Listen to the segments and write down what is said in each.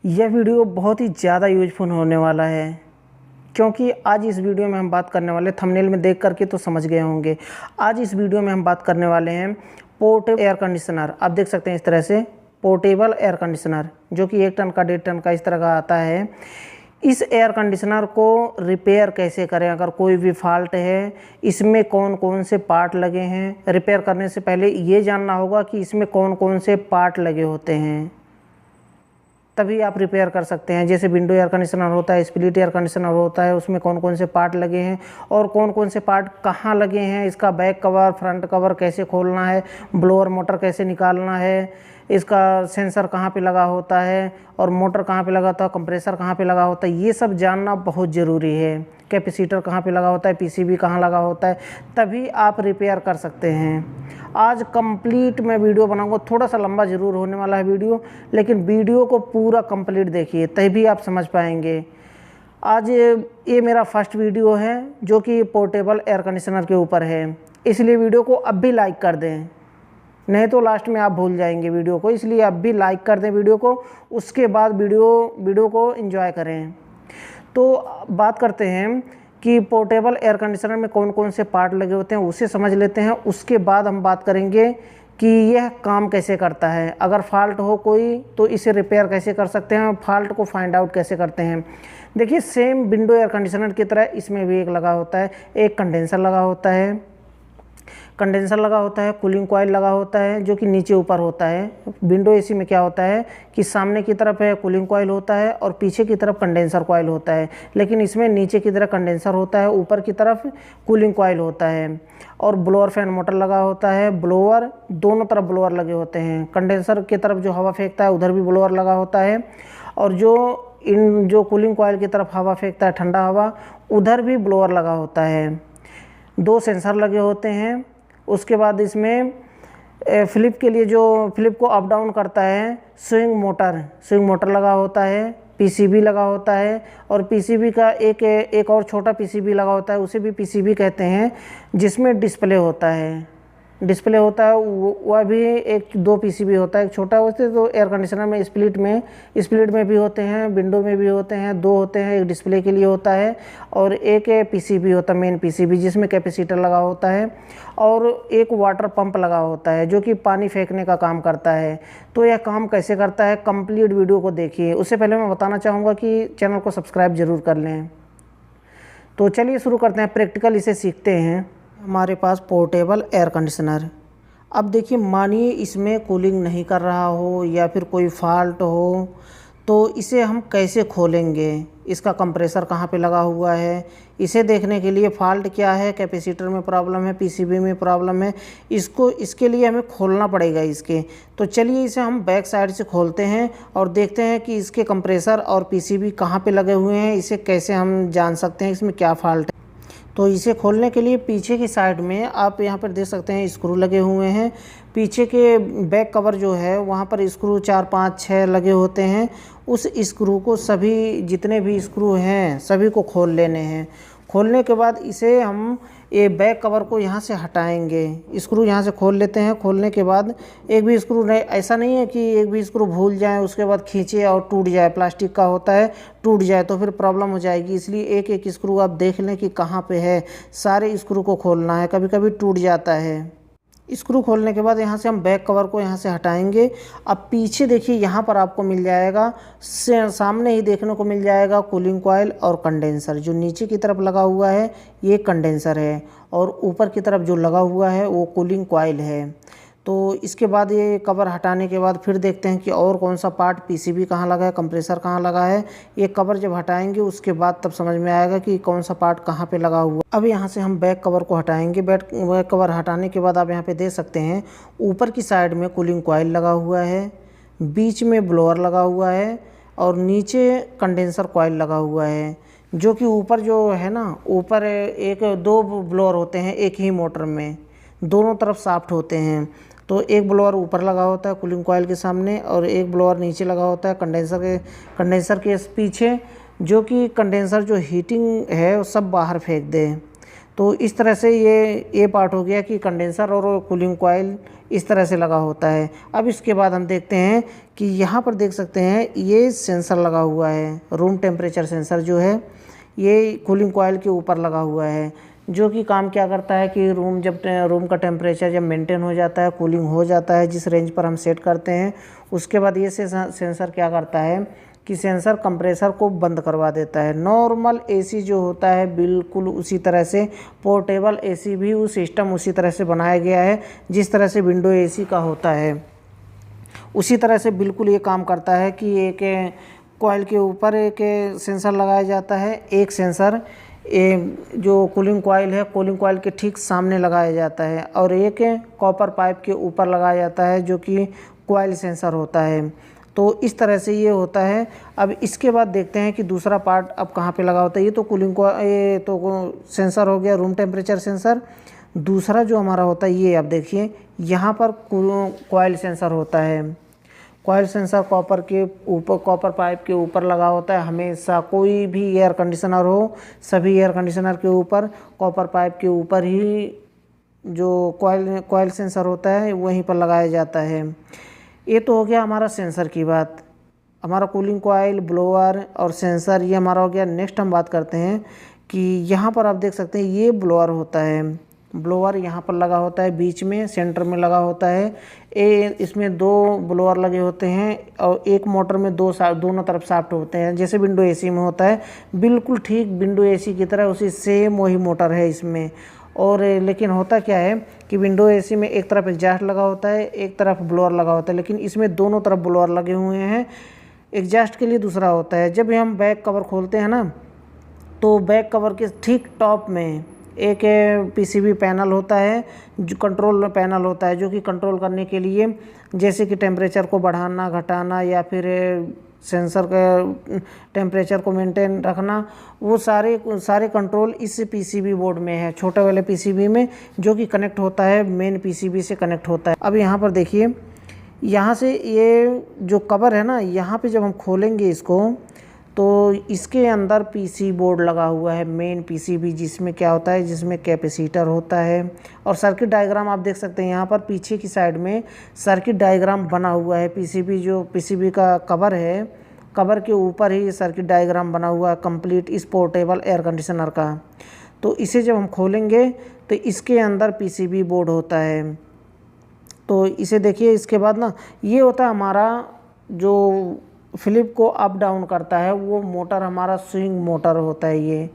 यह वीडियो बहुत ही ज़्यादा यूजफुल होने वाला है, क्योंकि आज इस वीडियो में हम बात करने वाले, थंबनेल में देख करके तो समझ गए होंगे। आज इस वीडियो में हम बात करने वाले हैं पोर्टेबल एयर कंडीशनर। आप देख सकते हैं इस तरह से पोर्टेबल एयर कंडीशनर, जो कि 1 टन का 1.5 टन का इस तरह का आता है। इस एयर कंडीशनर को रिपेयर कैसे करें, अगर कोई भी फॉल्ट है, इसमें कौन कौन से पार्ट लगे हैं। रिपेयर करने से पहले ये जानना होगा कि इसमें कौन कौन से पार्ट लगे होते हैं, तभी आप रिपेयर कर सकते हैं। जैसे विंडो एयर कंडीशनर होता है, स्प्लिट एयर कंडीशनर होता है, उसमें कौन कौन से पार्ट लगे हैं और कौन कौन से पार्ट कहाँ लगे हैं, इसका बैक कवर फ्रंट कवर कैसे खोलना है, ब्लोअर मोटर कैसे निकालना है, इसका सेंसर कहाँ पे लगा होता है और मोटर कहाँ पे लगा होता है, कंप्रेसर कहाँ पे लगा होता है, ये सब जानना बहुत ज़रूरी है। कैपेसिटर कहाँ पे लगा होता है, पीसीबी कहाँ लगा होता है, तभी आप रिपेयर कर सकते हैं। आज कंप्लीट मैं वीडियो बनाऊंगा, थोड़ा सा लंबा ज़रूर होने वाला है वीडियो, लेकिन वीडियो को पूरा कंप्लीट देखिए तभी आप समझ पाएंगे। आज ये मेरा फर्स्ट वीडियो है जो कि पोर्टेबल एयर कंडीशनर के ऊपर है, इसलिए वीडियो को अब भी लाइक कर दें, नहीं तो लास्ट में आप भूल जाएंगे वीडियो को। इसलिए अब भी लाइक कर दें वीडियो को, उसके बाद वीडियो को एंजॉय करें। तो बात करते हैं कि पोर्टेबल एयर कंडीशनर में कौन कौन से पार्ट लगे होते हैं, उसे समझ लेते हैं। उसके बाद हम बात करेंगे कि यह काम कैसे करता है, अगर फॉल्ट हो कोई तो इसे रिपेयर कैसे कर सकते हैं, फॉल्ट को फाइंड आउट कैसे करते हैं। देखिए, सेम विंडो एयर कंडीशनर की तरह इसमें भी एक लगा होता है, एक कंडेंसर लगा होता है, कूलिंग कॉइल लगा होता है जो कि नीचे ऊपर होता है। विंडो एसी में क्या होता है कि सामने की तरफ है कूलिंग कॉइल होता है और पीछे की तरफ कंडेंसर कॉइल होता है, लेकिन इसमें नीचे की तरफ कंडेंसर होता है, ऊपर की तरफ कूलिंग कॉइल होता है। और ब्लोअर फैन मोटर लगा होता है, ब्लोअर दोनों तरफ ब्लोअर लगे होते हैं। कंडेंसर की तरफ जो हवा फेंकता है उधर भी ब्लोअर लगा होता है, और जो कूलिंग कॉइल की तरफ हवा फेंकता है ठंडा हवा, उधर भी ब्लोअर लगा होता है। 2 सेंसर लगे होते हैं। उसके बाद इसमें फ्लिप के लिए, जो फ्लिप को अप डाउन करता है, स्विंग मोटर लगा होता है, पीसीबी लगा होता है, और पीसीबी का एक और छोटा पीसीबी लगा होता है, उसे भी पीसीबी कहते हैं, जिसमें डिस्प्ले होता है। वह भी 1-2 पीसीबी होता है, एक छोटा होता है। तो एयर कंडीशनर में स्प्लिट में भी होते हैं, विंडो में भी होते हैं, 2 होते हैं, एक डिस्प्ले के लिए होता है और एक पीसीबी होता है, मेन पीसीबी, जिसमें कैपेसिटर लगा होता है, और एक वाटर पंप लगा होता है जो कि पानी फेंकने का काम करता है। तो यह काम कैसे करता है, कंप्लीट वीडियो को देखिए। उससे पहले मैं बताना चाहूँगा कि चैनल को सब्सक्राइब ज़रूर कर लें। तो चलिए शुरू करते हैं, प्रैक्टिकल इसे सीखते हैं। हमारे पास पोर्टेबल एयर कंडीशनर। अब देखिए, मानिए इसमें कूलिंग नहीं कर रहा हो या फिर कोई फॉल्ट हो, तो इसे हम कैसे खोलेंगे, इसका कंप्रेसर कहाँ पे लगा हुआ है, इसे देखने के लिए फॉल्ट क्या है, कैपेसिटर में प्रॉब्लम है, पीसीबी में प्रॉब्लम है, इसके लिए हमें खोलना पड़ेगा इसके। तो चलिए इसे हम बैक साइड से खोलते हैं और देखते हैं कि इसके कंप्रेसर और पीसीबी कहाँ पे लगे हुए हैं, इसे कैसे हम जान सकते हैं इसमें क्या फॉल्ट है। तो इसे खोलने के लिए पीछे की साइड में आप यहाँ पर देख सकते हैं स्क्रू लगे हुए हैं। पीछे के बैक कवर जो है वहाँ पर स्क्रू 4, 5, 6 लगे होते हैं। उस स्क्रू को, सभी जितने भी स्क्रू हैं सभी को खोल लेने हैं। खोलने के बाद इसे हम ये बैक कवर को यहाँ से हटाएंगे, स्क्रू यहाँ से खोल लेते हैं। खोलने के बाद एक भी स्क्रू नहीं, ऐसा नहीं है कि एक भी स्क्रू भूल जाए उसके बाद खींचे और टूट जाए, प्लास्टिक का होता है, टूट जाए तो फिर प्रॉब्लम हो जाएगी। इसलिए एक एक स्क्रू आप देख लें कि कहाँ पे है, सारे स्क्रू को खोलना है, कभी कभी टूट जाता है। स्क्रू खोलने के बाद यहाँ से हम बैक कवर को यहाँ से हटाएंगे। अब पीछे देखिए, यहाँ पर आपको मिल जाएगा, सामने ही देखने को मिल जाएगा कूलिंग कॉइल और कंडेंसर। जो नीचे की तरफ लगा हुआ है ये कंडेंसर है, और ऊपर की तरफ जो लगा हुआ है वो कूलिंग कॉइल है। तो इसके बाद ये कवर हटाने के बाद फिर देखते हैं कि और कौन सा पार्ट, पीसीबी कहाँ लगा है, कंप्रेसर कहाँ लगा है। ये कवर जब हटाएंगे उसके बाद तब समझ में आएगा कि कौन सा पार्ट कहाँ पे लगा हुआ। अब यहाँ से हम बैक कवर को हटाएंगे। बैक कवर हटाने के बाद आप यहाँ पे देख सकते हैं ऊपर की साइड में कूलिंग कॉइल लगा हुआ है, बीच में ब्लोअर लगा हुआ है और नीचे कंडेंसर कॉइल लगा हुआ है। जो कि ऊपर जो है ना, ऊपर 1-2 ब्लोअर होते हैं एक ही मोटर में, दोनों तरफ शाफ्ट होते हैं। तो एक ब्लोअर ऊपर लगा होता है कूलिंग कॉइल के सामने और एक ब्लोअर नीचे लगा होता है कंडेंसर के पीछे, जो कि कंडेंसर जो हीटिंग है वो सब बाहर फेंक दे। तो इस तरह से ये पार्ट हो गया कि कंडेंसर और कूलिंग कॉइल इस तरह से लगा होता है। अब इसके बाद हम देखते हैं कि यहाँ पर देख सकते हैं ये सेंसर लगा हुआ है, रूम टेम्परेचर सेंसर जो है ये कूलिंग कॉइल के ऊपर लगा हुआ है, जो कि काम क्या करता है कि रूम का टेम्परेचर जब मेंटेन हो जाता है, कूलिंग हो जाता है जिस रेंज पर हम सेट करते हैं, उसके बाद ये सेंसर क्या करता है कि सेंसर कंप्रेसर को बंद करवा देता है। नॉर्मल एसी जो होता है बिल्कुल उसी तरह से पोर्टेबल एसी भी उस सिस्टम उसी तरह से बनाया गया है जिस तरह से विंडो एसी का होता है, उसी तरह से बिल्कुल ये काम करता है कि एक कॉइल के ऊपर एक सेंसर लगाया जाता है, एक सेंसर जो कूलिंग कॉइल है कूलिंग कॉइल के ठीक सामने लगाया जाता है, और एक कॉपर पाइप के ऊपर लगाया जाता है जो कि कॉइल सेंसर होता है। तो इस तरह से ये होता है। अब इसके बाद देखते हैं कि दूसरा पार्ट अब कहाँ पे लगा होता है। ये तो सेंसर हो गया, रूम टेम्परेचर सेंसर। दूसरा जो हमारा होता है ये आप देखिए यहाँ पर कॉइल सेंसर होता है। कॉइल सेंसर कॉपर पाइप के ऊपर लगा होता है हमेशा। कोई भी एयर कंडीशनर हो, सभी एयर कंडीशनर के ऊपर कॉपर पाइप के ऊपर ही जो कॉइल सेंसर होता है वहीं पर लगाया जाता है। ये तो हो गया हमारा सेंसर की बात। हमारा कूलिंग कॉइल, ब्लोअर और सेंसर ये हमारा हो गया। नेक्स्ट हम बात करते हैं कि यहाँ पर आप देख सकते हैं ये ब्लोअर होता है। ब्लोअर यहाँ पर लगा होता है, बीच में सेंटर में लगा होता है। इसमें 2 ब्लोअर लगे होते हैं और एक मोटर में दोनों तरफ शाफ्ट होते हैं, जैसे विंडो एसी में होता है। बिल्कुल ठीक विंडो एसी की तरह उसी सेम वही मोटर है इसमें। और लेकिन होता क्या है कि विंडो एसी में एक तरफ एग्जॉस्ट लगा होता है, एक तरफ ब्लोअर लगा होता है, लेकिन इसमें दोनों तरफ ब्लोअर लगे हुए हैं। एग्जॉस्ट के लिए दूसरा होता है। जब हम बैक कवर खोलते हैं ना, तो बैक कवर के ठीक टॉप में एक पीसीबी पैनल होता है, जो कंट्रोल पैनल होता है, जो कि कंट्रोल करने के लिए जैसे कि टेम्परेचर को बढ़ाना घटाना या फिर सेंसर का टेम्परेचर को मेंटेन रखना, वो सारे कंट्रोल इस पीसीबी बोर्ड में है, छोटे वाले पीसीबी में, जो कि कनेक्ट होता है मेन पीसीबी से कनेक्ट होता है। अब यहाँ पर देखिए, यहाँ से ये जो कवर है ना, यहाँ पे जब हम खोलेंगे इसको तो इसके अंदर पीसी बोर्ड लगा हुआ है, मेन पीसीबी, जिसमें क्या होता है, जिसमें कैपेसिटर होता है। और सर्किट डायग्राम आप देख सकते हैं यहाँ पर पीछे की साइड में सर्किट डायग्राम बना हुआ है। पीसीबी का कवर है, कवर के ऊपर ही सर्किट डायग्राम बना हुआ है कंप्लीट इस पोर्टेबल एयर कंडीशनर का। तो इसे जब हम खोलेंगे तो इसके अंदर पीसीबी बोर्ड होता है। तो इसे देखिए, इसके बाद ना ये होता है हमारा जो फ्लिप को अप डाउन करता है, वो मोटर हमारा स्विंग मोटर होता है।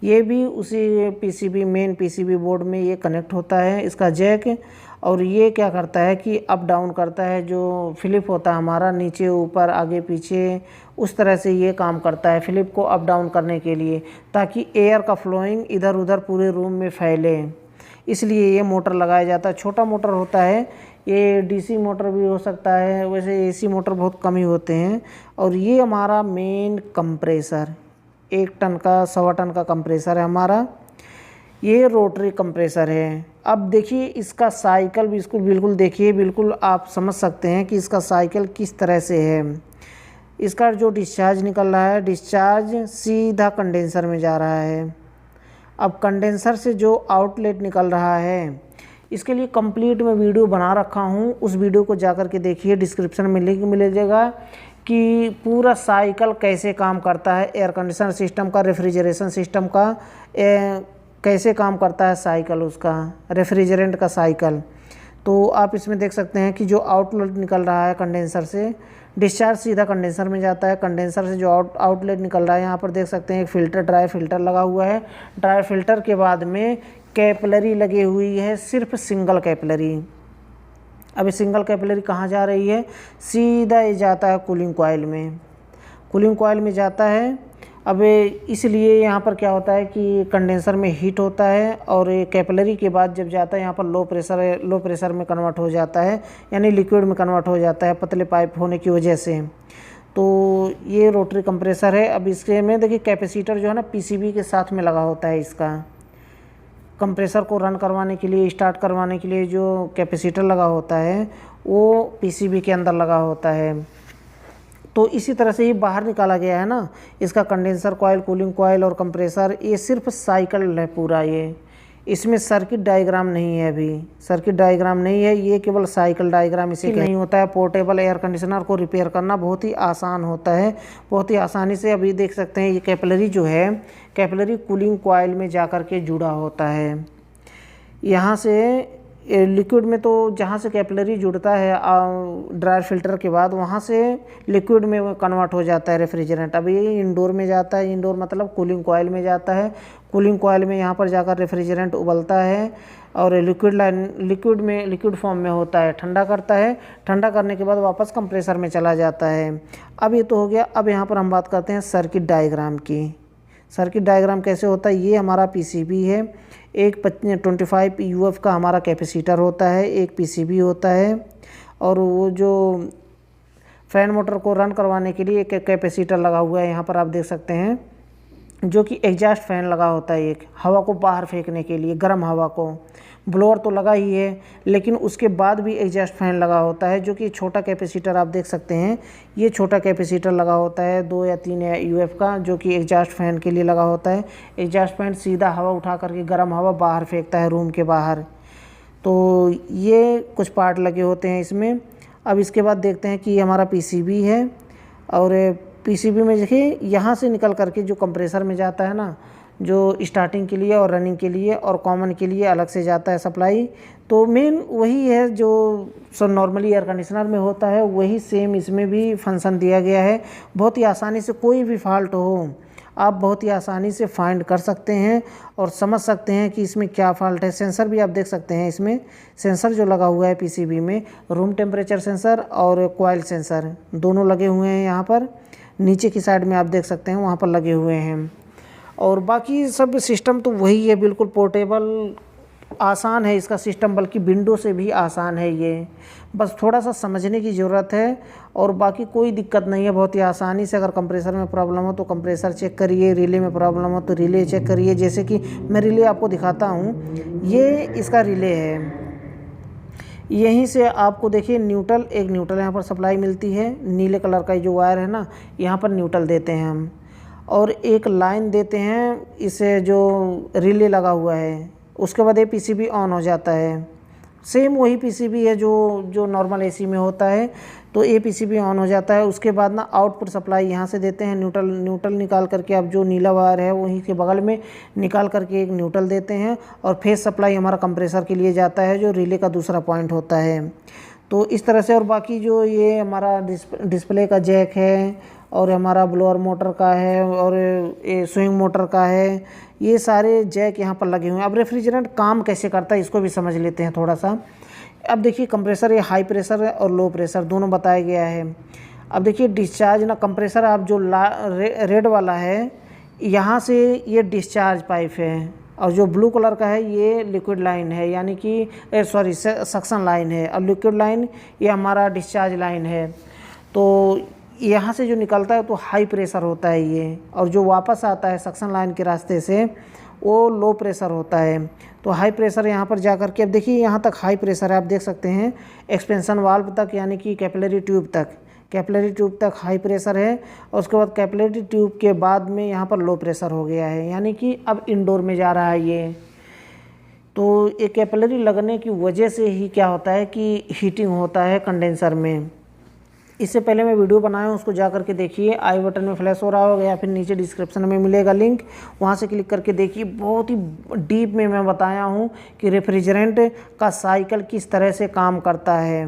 ये भी उसी पीसीबी मेन पीसीबी बोर्ड में ये कनेक्ट होता है, इसका जैक। और ये क्या करता है कि अप डाउन करता है, जो फ्लिप होता है हमारा नीचे ऊपर आगे पीछे, उस तरह से ये काम करता है फ्लिप को अप डाउन करने के लिए, ताकि एयर का फ्लोइंग इधर उधर पूरे रूम में फैले। इसलिए ये मोटर लगाया जाता है। छोटा मोटर होता है, ये डीसी मोटर भी हो सकता है, वैसे एसी मोटर बहुत कम ही होते हैं। और ये हमारा मेन कंप्रेसर 1 टन का 1.25 टन का कंप्रेसर है हमारा। ये रोटरी कंप्रेसर है। अब देखिए इसका साइकिल भी इसको बिल्कुल देखिए, बिल्कुल आप समझ सकते हैं कि इसका साइकिल किस तरह से है। इसका जो डिस्चार्ज निकल रहा है, डिस्चार्ज सीधा कंडेंसर में जा रहा है। अब कंडेंसर से जो आउटलेट निकल रहा है, इसके लिए कंप्लीट मैं वीडियो बना रखा हूँ, उस वीडियो को जाकर के देखिए, डिस्क्रिप्शन में लिंक मिलेगा कि पूरा साइकिल कैसे काम करता है, एयर कंडीशनर सिस्टम का, रेफ्रिजरेशन सिस्टम का कैसे काम करता है साइकिल, उसका रेफ्रिजरेंट का साइकिल। तो आप इसमें देख सकते हैं कि जो आउटलेट निकल रहा है कंडेंसर से, डिस्चार्ज सीधा कंडेंसर में जाता है। कंडेंसर से जो आउटलेट निकल रहा है, यहाँ पर देख सकते हैं एक फ़िल्टर, ड्राई फिल्टर लगा हुआ है। ड्राई फिल्टर के बाद में कैपिलरी लगी हुई है, सिर्फ सिंगल कैपिलरी। अब ये सिंगल कैपिलरी कहाँ जा रही है, सीधा ये जाता है कूलिंग कॉइल में, कूलिंग कॉइल में जाता है। अब इसलिए यहाँ पर क्या होता है कि कंडेंसर में हीट होता है, और ये कैपिलरी के बाद जब जाता है यहाँ पर लो प्रेशर में कन्वर्ट हो जाता है, यानी लिक्विड में कन्वर्ट हो जाता है पतले पाइप होने की वजह से। तो ये रोटरी कंप्रेसर है। अब इसके में देखिए कैपेसिटर जो है ना पीसीबी के साथ में लगा होता है। इसका कंप्रेसर को रन करवाने के लिए, स्टार्ट करवाने के लिए जो कैपेसिटर लगा होता है वो पीसीबी के अंदर लगा होता है। तो इसी तरह से ही बाहर निकाला गया है ना इसका कंडेंसर कॉइल, कूलिंग कॉइल और कंप्रेसर। ये सिर्फ साइकिल है पूरा। इसमें सर्किट डायग्राम नहीं है, अभी सर्किट डायग्राम नहीं है, ये केवल साइकिल डायग्राम इसे नहीं होता है। पोर्टेबल एयर कंडीशनर को रिपेयर करना बहुत ही आसान होता है, बहुत ही आसानी से। अभी देख सकते हैं ये कैपिलरी जो है, कैपिलरी कूलिंग कॉइल में जा कर के जुड़ा होता है। यहाँ से लिक्विड में तो जहाँ से कैपिलरी जुड़ता है ड्रायर फिल्टर के बाद, वहाँ से लिक्विड में कन्वर्ट हो जाता है रेफ्रिजरेंट। अब ये इंडोर में जाता है, इंडोर मतलब कूलिंग कॉइल में जाता है। कूलिंग कॉइल में यहाँ पर जाकर रेफ्रिजरेंट उबलता है और लिक्विड फॉर्म में होता है, ठंडा करता है। ठंडा करने के बाद वापस कंप्रेसर में चला जाता है। अब ये तो हो गया। अब यहाँ पर हम बात करते हैं सर्किट डायग्राम की। सर्किट डायग्राम कैसे होता है? ये हमारा पीसीबी है, एक 25 यूएफ का हमारा कैपेसिटर होता है, एक पीसीबी होता है, और वो जो फैन मोटर को रन करवाने के लिए एक कैपेसिटर लगा हुआ है, यहाँ पर आप देख सकते हैं, जो कि एग्जॉस्ट फैन लगा होता है, एक हवा को बाहर फेंकने के लिए, गर्म हवा को। ब्लोअर तो लगा ही है, लेकिन उसके बाद भी एग्जॉस्ट फैन लगा होता है, जो कि छोटा कैपेसिटर आप देख सकते हैं। ये छोटा कैपेसिटर लगा होता है 2 या 3 यूएफ का, जो कि एग्जॉस्ट फैन के लिए लगा होता है। एग्जॉस्ट फैन सीधा हवा उठा करके गर्म हवा बाहर फेंकता है रूम के बाहर। तो ये कुछ पार्ट लगे होते हैं इसमें। अब इसके बाद देखते हैं कि ये हमारा पीसीबी है, और पीसीबी में देखिए यहाँ से निकल करके जो कंप्रेसर में जाता है ना, जो स्टार्टिंग के लिए और रनिंग के लिए और कॉमन के लिए अलग से जाता है सप्लाई। तो मेन वही है जो नॉर्मली एयर कंडीशनर में होता है, वही सेम इसमें भी फंक्शन दिया गया है। बहुत ही आसानी से कोई भी फॉल्ट हो, आप बहुत ही आसानी से फाइंड कर सकते हैं और समझ सकते हैं कि इसमें क्या फॉल्ट है। सेंसर भी आप देख सकते हैं, इसमें सेंसर जो लगा हुआ है पीसीबी में, रूम टेम्परेचर सेंसर और कॉइल सेंसर दोनों लगे हुए हैं। यहाँ पर नीचे की साइड में आप देख सकते हैं, वहाँ पर लगे हुए हैं। और बाकी सब सिस्टम तो वही है, बिल्कुल पोर्टेबल, आसान है इसका सिस्टम, बल्कि विंडो से भी आसान है ये। बस थोड़ा सा समझने की ज़रूरत है, और बाकी कोई दिक्कत नहीं है, बहुत ही आसानी से। अगर कंप्रेसर में प्रॉब्लम हो तो कंप्रेसर चेक करिए, रिले में प्रॉब्लम हो तो रिले चेक करिए। जैसे कि मैं रिले आपको दिखाता हूँ, ये इसका रिले है। यहीं से आपको देखिए न्यूट्रल, एक न्यूट्रल यहाँ पर सप्लाई मिलती है, नीले कलर का जो वायर है ना, यहाँ पर न्यूट्रल देते हैं हम, और एक लाइन देते हैं इसे जो रिले लगा हुआ है। उसके बाद ये पीसीबी ऑन हो जाता है। सेम वही पीसीबी है जो नॉर्मल एसी में होता है। तो ये पीसीबी ऑन हो जाता है। उसके बाद ना आउटपुट सप्लाई यहाँ से देते हैं, न्यूट्रल निकाल करके, अब जो नीला वायर है वहीं के बगल में निकाल करके एक न्यूट्रल देते हैं, और फेस सप्लाई हमारा कंप्रेसर के लिए जाता है, जो रिले का दूसरा पॉइंट होता है। तो इस तरह से। और बाकी जो ये हमारा डिस्प्ले का जैक है, और हमारा ब्लोअर मोटर का है, और ये स्विंग मोटर का है, ये सारे जैक यहाँ पर लगे हुए हैं। अब रेफ्रिजरेंट काम कैसे करता है इसको भी समझ लेते हैं थोड़ा सा। अब देखिए कंप्रेसर, ये हाई प्रेशर है और लो प्रेशर दोनों बताया गया है। अब देखिए डिस्चार्ज ना, कंप्रेसर आप जो रेड वाला है, यहाँ से ये डिस्चार्ज पाइप है, और जो ब्लू कलर का है ये लिक्विड लाइन है, यानी कि सक्शन लाइन है। और लिक्विड लाइन ये हमारा डिस्चार्ज लाइन है। तो यहाँ से जो निकलता है तो हाई प्रेशर होता है ये, और जो वापस आता है सक्शन लाइन के रास्ते से वो लो प्रेशर होता है। तो हाई प्रेशर यहाँ पर जा कर के, अब देखिए यहाँ तक हाई प्रेशर है, आप देख सकते हैं एक्सपेंशन वाल्व तक, यानी कि कैपिलरी ट्यूब तक हाई प्रेशर है। और उसके बाद कैपिलरी ट्यूब के बाद में यहाँ पर लो प्रेशर हो गया है, यानी कि अब इंडोर में जा रहा है ये। तो ये कैपिलरी लगने की वजह से ही क्या होता है कि हीटिंग होता है कंडेंसर में। इससे पहले मैं वीडियो बनाया हूँ, उसको जा करके देखिए, आई बटन में फ्लैश हो रहा होगा या फिर नीचे डिस्क्रिप्शन में मिलेगा लिंक, वहाँ से क्लिक करके देखिए। बहुत ही डीप में मैं बताया हूँ कि रेफ्रिजरेंट का साइकिल किस तरह से काम करता है,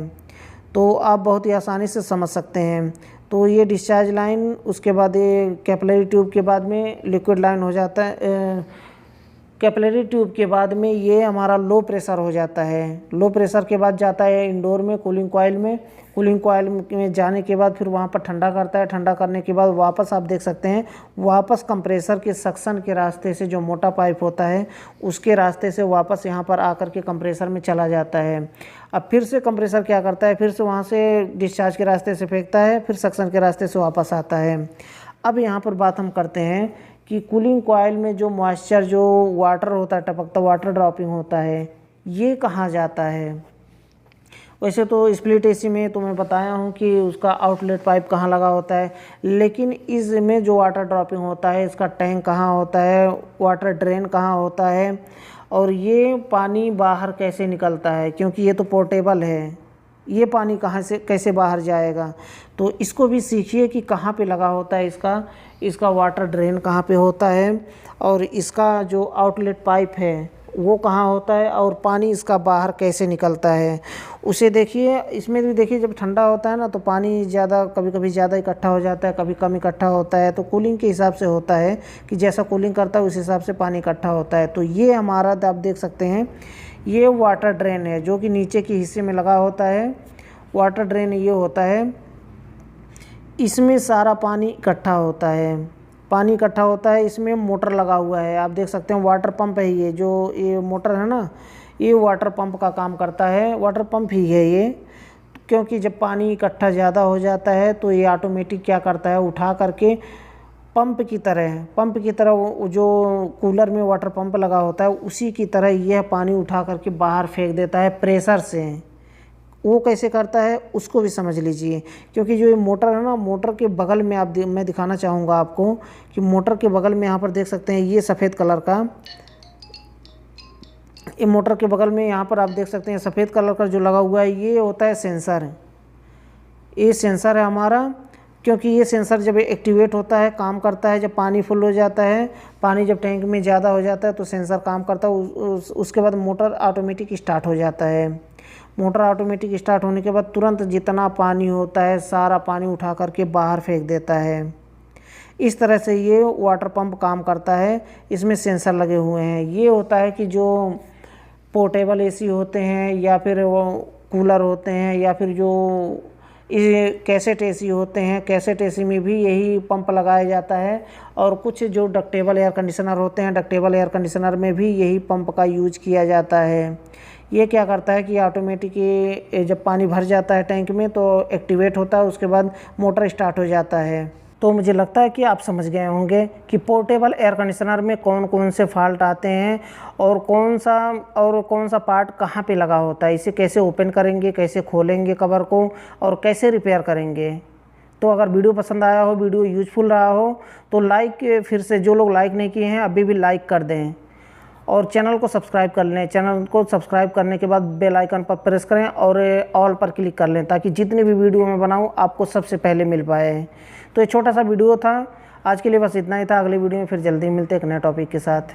तो आप बहुत ही आसानी से समझ सकते हैं। तो ये डिस्चार्ज लाइन, उसके बाद ये कैपिलरी ट्यूब के बाद में लिक्विड लाइन हो जाता है। कैपिलरी ट्यूब के बाद में ये हमारा लो प्रेशर हो जाता है। लो प्रेशर के बाद जाता है इंडोर में कूलिंग कॉइल में। कूलिंग कॉइल में जाने के बाद फिर वहाँ पर ठंडा करता है। ठंडा करने के बाद वापस आप देख सकते हैं, वापस कंप्रेसर के सक्शन के रास्ते से, जो मोटा पाइप होता है उसके रास्ते से वापस यहाँ पर आकर के कंप्रेसर में चला जाता है। अब फिर से कंप्रेसर क्या करता है, फिर से वहाँ से डिस्चार्ज के रास्ते से फेंकता है, फिर सक्शन के रास्ते से वापस आता है। अब यहाँ पर बात हम करते हैं कि कूलिंग कॉइल में जो मॉइस्चर, जो वाटर होता है, टपकता वाटर ड्रॉपिंग होता है, ये कहाँ जाता है। वैसे तो स्प्लिट एसी में तो मैं बताया हूँ कि उसका आउटलेट पाइप कहाँ लगा होता है, लेकिन इसमें जो वाटर ड्रॉपिंग होता है, इसका टैंक कहाँ होता है, वाटर ड्रेन कहाँ होता है, और ये पानी बाहर कैसे निकलता है, क्योंकि ये तो पोर्टेबल है, ये पानी कहाँ से कैसे बाहर जाएगा। तो इसको भी सीखिए कि कहाँ पे लगा होता है इसका वाटर ड्रेन कहाँ पे होता है, और इसका जो आउटलेट पाइप है वो कहाँ होता है, और पानी इसका बाहर कैसे निकलता है उसे देखिए। इसमें भी देखिए, जब ठंडा होता है ना तो पानी ज़्यादा, कभी कभी ज़्यादा इकट्ठा हो जाता है, कभी कम इकट्ठा होता है। तो कूलिंग के हिसाब से होता है कि जैसा कूलिंग करता है उस हिसाब से पानी इकट्ठा होता है। तो ये हमारा, आप देख सकते हैं, ये वाटर ड्रेन है जो कि नीचे के हिस्से में लगा होता है। वाटर ड्रेन ये होता है, इसमें सारा पानी इकट्ठा होता है, पानी इकट्ठा होता है। इसमें मोटर लगा हुआ है, आप देख सकते हैं, वाटर पंप है ये, जो ये मोटर है ना, ये वाटर पंप का काम करता है, वाटर पंप ही है ये। क्योंकि जब पानी इकट्ठा ज़्यादा हो जाता है तो ये ऑटोमेटिक क्या करता है, उठा करके पंप की तरह वो जो कूलर में वाटर पंप लगा होता है उसी की तरह यह पानी उठा करके बाहर फेंक देता है प्रेशर से। वो कैसे करता है उसको भी समझ लीजिए, क्योंकि जो ये मोटर है ना, मोटर के बगल में मैं दिखाना चाहूँगा आपको कि मोटर के बगल में यहाँ पर देख सकते हैं, ये सफ़ेद कलर का, ये मोटर के बगल में यहाँ पर आप देख सकते हैं सफ़ेद कलर का जो लगा हुआ है, ये होता है सेंसर। ये सेंसर है हमारा, क्योंकि ये सेंसर जब एक्टिवेट होता है, काम करता है जब पानी फुल हो जाता है, पानी जब टैंक में ज़्यादा हो जाता है तो सेंसर काम करता है। उसके बाद मोटर ऑटोमेटिक स्टार्ट हो जाता है। मोटर ऑटोमेटिक स्टार्ट होने के बाद तुरंत जितना पानी होता है सारा पानी उठा करके बाहर फेंक देता है। इस तरह से ये वाटर पंप काम करता है। इसमें सेंसर लगे हुए हैं। ये होता है कि जो पोर्टेबल एसी होते हैं या फिर वो कूलर होते हैं या फिर जो ये कैसेट एसी होते हैं, कैसेट एसी में भी यही पंप लगाया जाता है। और कुछ जो डक्टेबल एयर कंडीशनर होते हैं, डक्टेबल एयर कंडीशनर में भी यही पंप का यूज किया जाता है। ये क्या करता है कि ऑटोमेटिक जब पानी भर जाता है टैंक में तो एक्टिवेट होता है, उसके बाद मोटर स्टार्ट हो जाता है। तो मुझे लगता है कि आप समझ गए होंगे कि पोर्टेबल एयर कंडीशनर में कौन कौन से फॉल्ट आते हैं और कौन सा पार्ट कहाँ पे लगा होता है, इसे कैसे ओपन करेंगे, कैसे खोलेंगे कवर को और कैसे रिपेयर करेंगे। तो अगर वीडियो पसंद आया हो, वीडियो यूजफुल रहा हो तो लाइक, फिर से जो लोग लाइक नहीं किए हैं अभी भी लाइक कर दें और चैनल को सब्सक्राइब कर लें। चैनल को सब्सक्राइब करने के बाद बेल आइकन पर प्रेस करें और ऑल पर क्लिक कर लें, ताकि जितनी भी वीडियो मैं बनाऊं आपको सबसे पहले मिल पाए। तो ये छोटा सा वीडियो था, आज के लिए बस इतना ही था। अगली वीडियो में फिर जल्दी मिलते हैं एक नए टॉपिक के साथ।